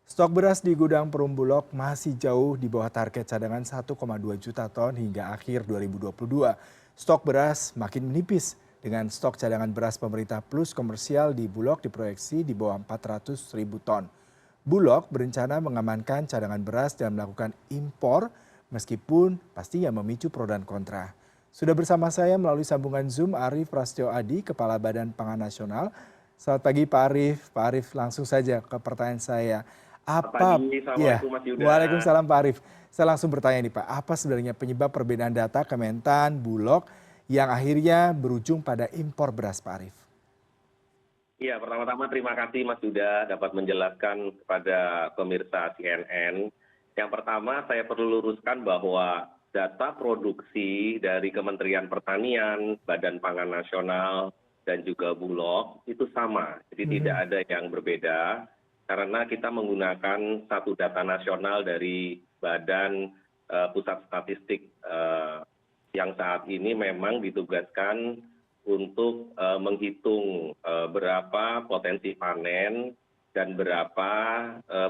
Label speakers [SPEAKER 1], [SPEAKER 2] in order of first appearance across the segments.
[SPEAKER 1] Stok beras di gudang Perumbulok masih jauh di bawah target cadangan 1,2 juta ton hingga akhir 2022. Stok beras makin menipis dengan stok cadangan beras pemerintah plus komersial di Bulog diproyeksi di bawah 400 ribu ton. Bulog berencana mengamankan cadangan beras dan melakukan impor meskipun pastinya memicu pro dan kontra. Sudah bersama saya melalui sambungan Zoom Arief Prasetyo Adi, Kepala Badan Pangan Nasional. Selamat pagi Pak Arief. Pak Arief, langsung saja ke pertanyaan saya.
[SPEAKER 2] Selamat pagi,
[SPEAKER 1] Ya,
[SPEAKER 2] Assalamualaikum Mas Yuda.
[SPEAKER 1] Waalaikumsalam Pak Arief. Saya langsung bertanya nih Pak, apa sebenarnya penyebab perbedaan data Kementan, Bulog yang akhirnya berujung pada impor beras Pak Arief?
[SPEAKER 2] Iya, pertama-tama terima kasih Mas Yuda dapat menjelaskan kepada pemirsa CNN. Yang pertama, saya perlu luruskan bahwa data produksi dari Kementerian Pertanian, Badan Pangan Nasional, dan juga Bulog itu sama. Jadi tidak
[SPEAKER 1] Mhm.
[SPEAKER 2] ada yang berbeda karena kita menggunakan satu data nasional dari Badan Pusat Statistik yang saat ini memang ditugaskan untuk menghitung berapa potensi panen dan berapa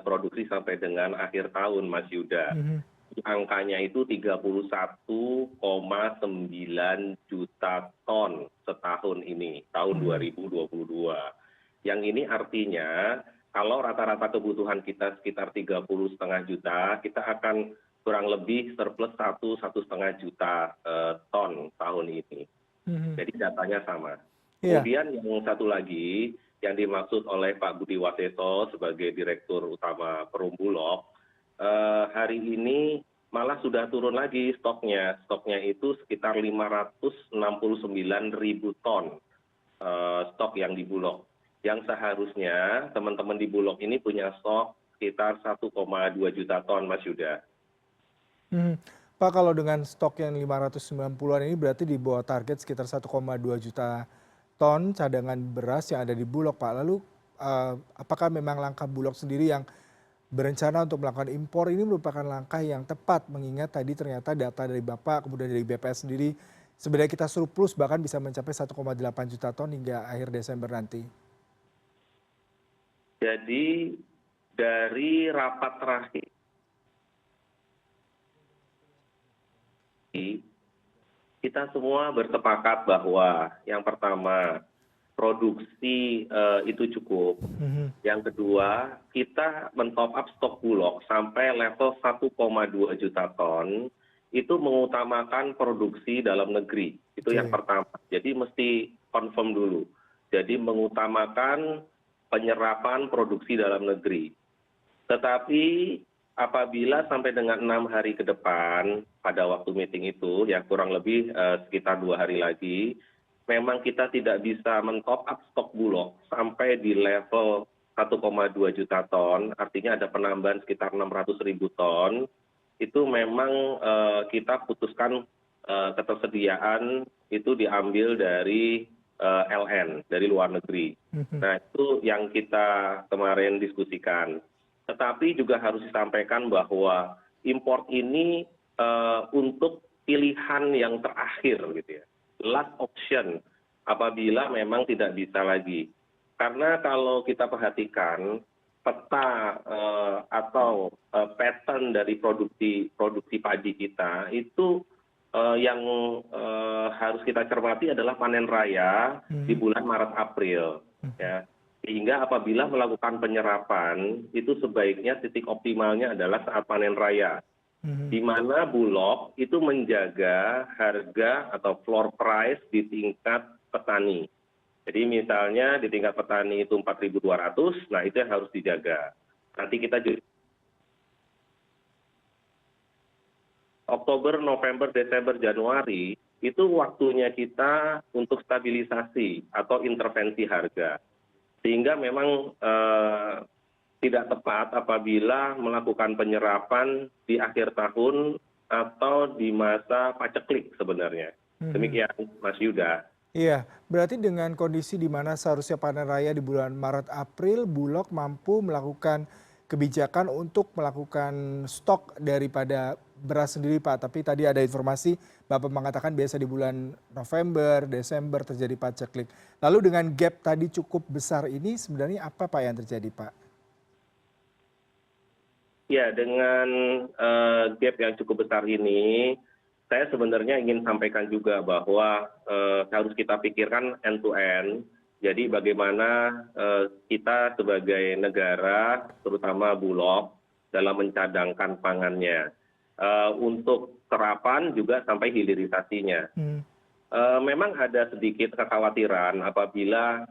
[SPEAKER 2] produksi sampai dengan akhir tahun, Mas Yuda.
[SPEAKER 1] Mhm.
[SPEAKER 2] Angkanya itu 31,9 juta ton setahun ini, tahun
[SPEAKER 1] Mhm.
[SPEAKER 2] 2022. Yang ini artinya kalau rata-rata kebutuhan kita sekitar 30,5 juta, kita akan kurang lebih surplus 1,5 juta ton tahun ini.
[SPEAKER 1] Mhm.
[SPEAKER 2] Jadi datanya sama.
[SPEAKER 1] Iya.
[SPEAKER 2] Kemudian yang satu lagi yang dimaksud oleh Pak Budi Waseso sebagai Direktur Utama Perumbulok, hari ini malah sudah turun lagi stoknya. Stoknya itu sekitar 569 ribu ton stok yang di Bulog. Yang seharusnya teman-teman di Bulog ini punya stok sekitar 1,2 juta ton, Mas Yuda.
[SPEAKER 1] Mhm. Pak, kalau dengan stok yang 590-an ini berarti di bawah target sekitar 1,2 juta ton cadangan beras yang ada di Bulog, Pak. Lalu apakah memang langkah Bulog sendiri yang berencana untuk melakukan impor ini merupakan langkah yang tepat mengingat tadi ternyata data dari Bapak kemudian dari BPS sendiri sebenarnya kita surplus bahkan bisa mencapai 1,8 juta ton hingga akhir Desember nanti.
[SPEAKER 2] Jadi dari rapat terakhir kita semua bersepakat bahwa yang pertama produksi itu cukup.
[SPEAKER 1] Mhm.
[SPEAKER 2] Yang kedua, kita men-top up stok Bulog sampai level 1,2 juta ton itu mengutamakan produksi dalam negeri. Itu yang
[SPEAKER 1] Oke.
[SPEAKER 2] pertama. Jadi mesti confirm dulu. Jadi mengutamakan penyerapan produksi dalam negeri. Tetapi apabila sampai dengan 6 hari ke depan pada waktu meeting itu ya kurang lebih sekitar 2 hari lagi memang kita tidak bisa men-top up stok Bulog sampai di level 1,2 juta ton, artinya ada penambahan sekitar 600 ribu ton, itu memang kita putuskan ketersediaan itu diambil dari LN, dari luar negeri.
[SPEAKER 1] Mhm.
[SPEAKER 2] Nah itu yang kita kemarin diskusikan. Tetapi juga harus disampaikan bahwa import ini untuk pilihan yang terakhir gitu ya. Last option apabila memang tidak bisa lagi. Karena kalau kita perhatikan peta atau pattern dari produksi padi kita itu yang harus kita cermati adalah panen raya di
[SPEAKER 1] Mhm.
[SPEAKER 2] bulan Maret April
[SPEAKER 1] Mhm.
[SPEAKER 2] ya. Sehingga apabila melakukan penyerapan itu sebaiknya titik optimalnya adalah saat panen raya
[SPEAKER 1] Mhm.
[SPEAKER 2] di mana Bulog itu menjaga harga atau floor price di tingkat petani. Jadi misalnya di tingkat petani itu 4.200, nah itu yang harus dijaga. Nanti kita juga Oktober, November, Desember, Januari itu waktunya kita untuk stabilisasi atau intervensi harga. Sehingga memang tidak tepat apabila melakukan penyerapan di akhir tahun atau di masa paceklik sebenarnya.
[SPEAKER 1] Mhm.
[SPEAKER 2] Demikian Mas Yuda.
[SPEAKER 1] Iya, berarti dengan kondisi di mana seharusnya panen raya di bulan Maret April, Bulog mampu melakukan kebijakan untuk melakukan stok daripada beras sendiri Pak. Tapi tadi ada informasi Bapak mengatakan biasa di bulan November, Desember terjadi paceklik. Lalu dengan gap tadi cukup besar ini sebenarnya apa Pak yang terjadi Pak?
[SPEAKER 2] Ya, dengan gap yang cukup besar ini, saya sebenarnya ingin sampaikan juga bahwa harus kita pikirkan end to end. Jadi bagaimana kita sebagai negara, terutama Bulog, dalam mencadangkan pangannya. Untuk serapan juga sampai hilirisasinya.
[SPEAKER 1] Hmm.
[SPEAKER 2] Memang ada sedikit kekhawatiran apabila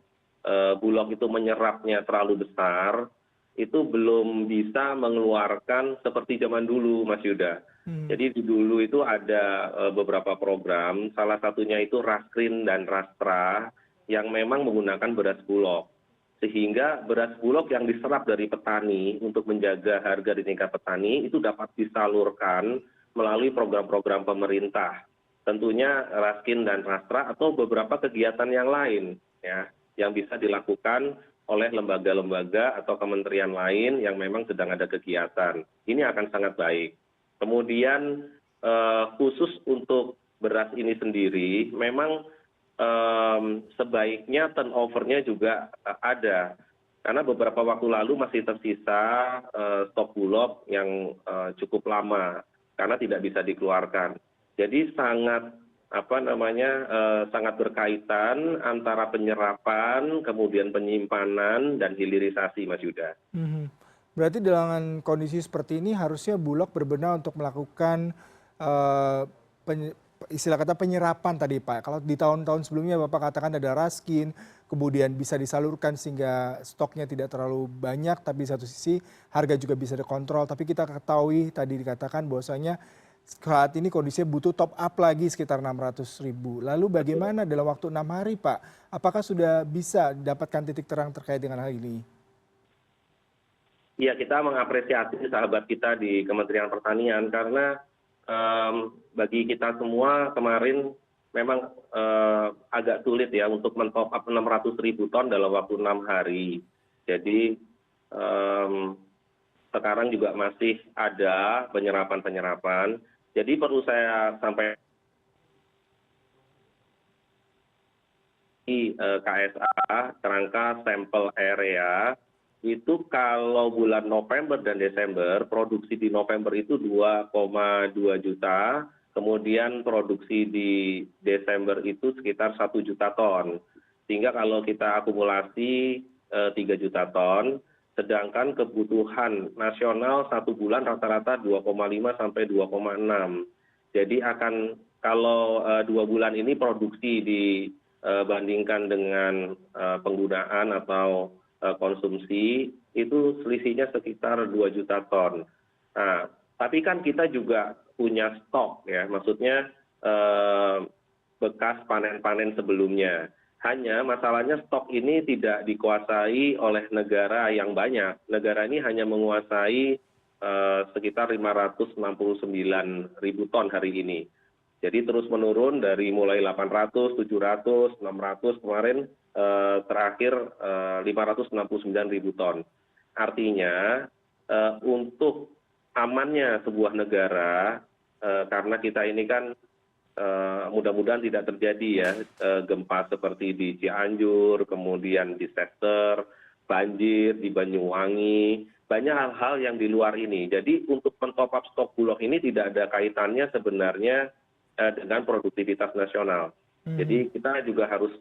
[SPEAKER 2] Bulog itu menyerapnya terlalu besar, itu belum bisa mengeluarkan seperti zaman dulu, Mas Yuda.
[SPEAKER 1] Hmm.
[SPEAKER 2] Jadi dulu itu ada beberapa program, salah satunya itu Raskrin dan Rastra yang memang menggunakan beras Bulog. Sehingga beras Bulog yang diserap dari petani untuk menjaga harga di tingkat petani itu dapat disalurkan melalui program-program pemerintah. Tentunya Raskin dan Rastra atau beberapa kegiatan yang lain ya, yang bisa dilakukan oleh lembaga-lembaga atau kementerian lain yang memang sedang ada kegiatan. Ini akan sangat baik. Kemudian khusus untuk beras ini sendiri, memang sebaiknya turnover-nya juga ada. Karena beberapa waktu lalu masih tersisa stok Bulog yang cukup lama karena tidak bisa dikeluarkan. Jadi sangat berkaitan antara penyerapan, kemudian penyimpanan dan hilirisasi, Mas Yuda.
[SPEAKER 1] Mhm. Berarti dengan kondisi seperti ini harusnya Bulog berbenah untuk melakukan eh, istilah kata penyerapan tadi Pak. Kalau di tahun-tahun sebelumnya Bapak katakan ada raskin, kemudian bisa disalurkan sehingga stoknya tidak terlalu banyak, tapi di satu sisi harga juga bisa dikontrol. Tapi kita ketahui tadi dikatakan bahwasanya saat ini kondisinya butuh top up lagi sekitar 600.000. Lalu bagaimana dalam waktu 6 hari Pak? Apakah sudah bisa dapatkan titik terang terkait dengan hal ini?
[SPEAKER 2] Ya, kita mengapresiasi sahabat kita di Kementerian Pertanian karena bagi kita semua kemarin memang agak sulit ya untuk men-top up 600.000 ton dalam waktu 6 hari. Jadi sekarang juga masih ada penyerapan-penyerapan. Jadi perlu saya sampaikan di KSA, kerangka sampel area, itu kalau bulan November dan Desember, produksi di November itu 2,2 juta, kemudian produksi di Desember itu sekitar 1 juta ton. Sehingga kalau kita akumulasi 3 juta ton, sedangkan kebutuhan nasional satu bulan rata-rata 2,5 sampai 2,6. Jadi kalau 2 bulan ini produksi dibandingkan dengan penggunaan atau konsumsi itu selisihnya sekitar 2 juta ton. Nah, tapi kan kita juga punya stok ya, maksudnya bekas panen-panen sebelumnya. Hanya masalahnya stok ini tidak dikuasai oleh negara yang banyak. Negara ini hanya menguasai sekitar 569.000 ton hari ini. Jadi terus menurun dari mulai 800, 700, 600 kemarin terakhir 569.000 ton. Artinya untuk amannya sebuah negara, karena kita ini kan mudah-mudahan tidak terjadi ya gempa seperti di Cianjur, kemudian di Chester, banjir di Banyuwangi, banyak hal-hal yang di luar ini. Jadi untuk men-top up stok Bulog ini tidak ada kaitannya sebenarnya dengan produktivitas nasional. Jadi kita juga harus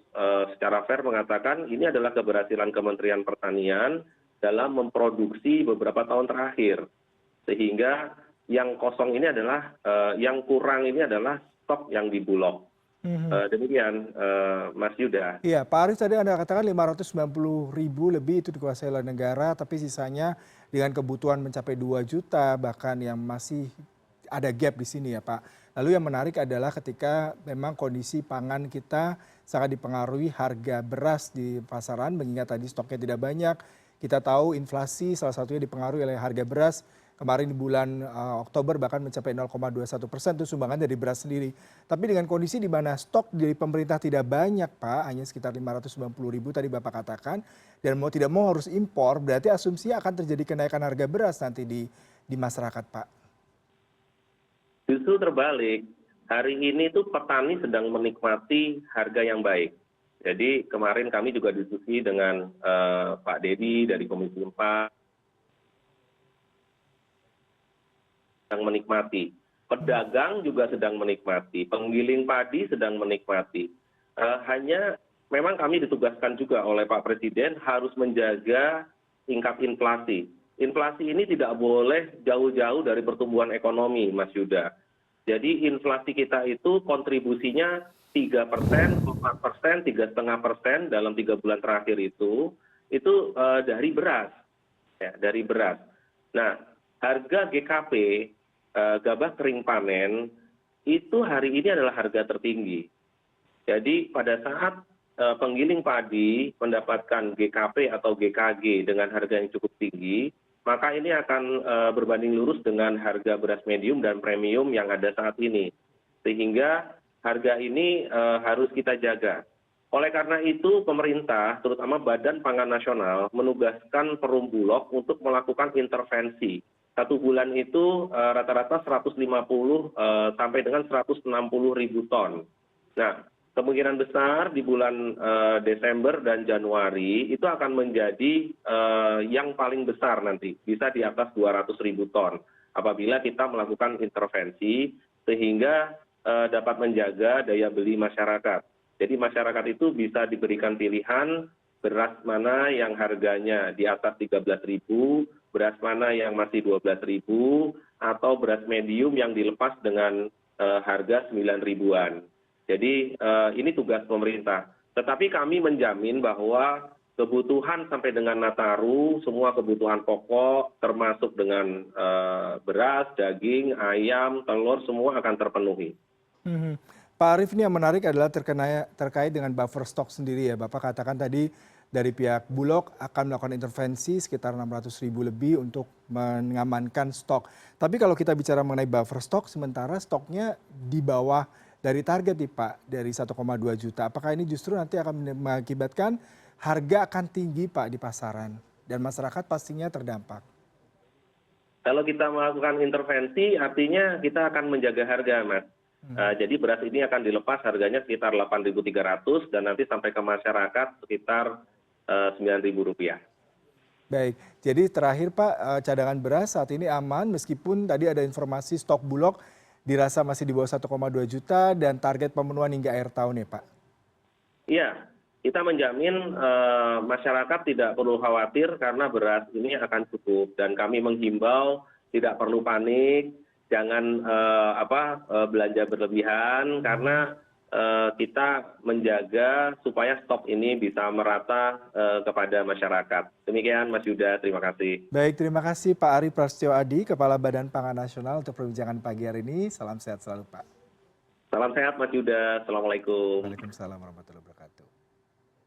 [SPEAKER 2] secara fair mengatakan ini adalah keberhasilan Kementerian Pertanian dalam memproduksi beberapa tahun terakhir. Sehingga yang kosong ini adalah, yang kurang ini adalah stok yang di Bulog. Demikian Mas Yuda.
[SPEAKER 1] Iya, Pak Aris tadi Anda katakan 590.000 lebih itu dikuasai oleh negara, tapi sisanya dengan kebutuhan mencapai 2 juta, bahkan yang masih ada gap di sini ya Pak. Lalu yang menarik adalah ketika memang kondisi pangan kita sangat dipengaruhi harga beras di pasaran, mengingat tadi stoknya tidak banyak. Kita tahu inflasi salah satunya dipengaruhi oleh harga beras. Kemarin di bulan Oktober bahkan mencapai 0,21% itu sumbangan dari beras sendiri. Tapi dengan kondisi di mana stok dari pemerintah tidak banyak Pak, hanya sekitar 590.000 tadi Bapak katakan, dan mau tidak mau harus impor, berarti asumsi akan terjadi kenaikan harga beras nanti di masyarakat Pak.
[SPEAKER 2] Justru terbalik, hari ini tuh petani sedang menikmati harga yang baik. Jadi kemarin kami juga diskusi dengan Pak Dedi dari Komisi 4. sedang menikmati, pedagang juga sedang menikmati, penggiling padi sedang menikmati. Hanya memang kami ditugaskan juga oleh Pak Presiden harus menjaga tingkat inflasi. Inflasi ini tidak boleh jauh-jauh dari pertumbuhan ekonomi, Mas Yuda. Jadi inflasi kita itu kontribusinya 3%, 4%, 3,5% dalam 3 bulan terakhir itu dari beras, ya, dari beras. Nah, harga GKP gabah kering panen itu hari ini adalah harga tertinggi. Jadi pada saat penggiling padi mendapatkan GKP atau GKG dengan harga yang cukup tinggi, maka ini akan berbanding lurus dengan harga beras medium dan premium yang ada saat ini. Sehingga harga ini harus kita jaga. Oleh karena itu pemerintah, terutama Badan Pangan Nasional, menugaskan Perum Bulog untuk melakukan intervensi. 1 bulan itu rata-rata 150 sampai dengan 160 ribu ton. Nah, kemungkinan besar di bulan Desember dan Januari itu akan menjadi yang paling besar nanti, bisa di atas 200 ribu ton. Apabila kita melakukan intervensi sehingga dapat menjaga daya beli masyarakat. Jadi masyarakat itu bisa diberikan pilihan beras mana yang harganya di atas 13.000, beras mana yang masih 12.000, atau beras medium yang dilepas dengan harga 9.000-an. Jadi ini tugas pemerintah. Tetapi kami menjamin bahwa kebutuhan sampai dengan Nataru, semua kebutuhan pokok termasuk dengan beras, daging, ayam, telur semua akan terpenuhi.
[SPEAKER 1] Pak Arief, ini yang menarik adalah terkait dengan buffer stok sendiri ya. Bapak katakan tadi dari pihak Bulog akan melakukan intervensi sekitar 600 ribu lebih untuk mengamankan stok. Tapi kalau kita bicara mengenai buffer stok, sementara stoknya di bawah dari target nih Pak, dari 1,2 juta. Apakah ini justru nanti akan mengakibatkan harga akan tinggi Pak di pasaran dan masyarakat pastinya terdampak?
[SPEAKER 2] Kalau kita melakukan intervensi artinya kita akan menjaga harga, Mas. Jadi beras ini akan dilepas harganya sekitar 8.300 dan nanti sampai ke masyarakat sekitar Rp9.000.
[SPEAKER 1] Baik, jadi terakhir Pak, cadangan beras saat ini aman meskipun tadi ada informasi stok Bulog dirasa masih di bawah 1,2 juta dan target pemenuhan hingga akhir tahun ya Pak?
[SPEAKER 2] Iya, kita menjamin masyarakat tidak perlu khawatir karena beras ini akan cukup dan kami menghimbau tidak perlu panik, jangan belanja berlebihan karena kita menjaga supaya stok ini bisa merata kepada masyarakat. Demikian Mas Yuda, terima kasih.
[SPEAKER 1] Baik, terima kasih Pak Ari Prasetyo Adi, Kepala Badan Pangan Nasional untuk perbincangan pagi hari ini. Salam sehat selalu Pak.
[SPEAKER 2] Salam sehat Mas Yuda, Assalamualaikum.
[SPEAKER 1] Waalaikumsalam warahmatullahi wabarakatuh.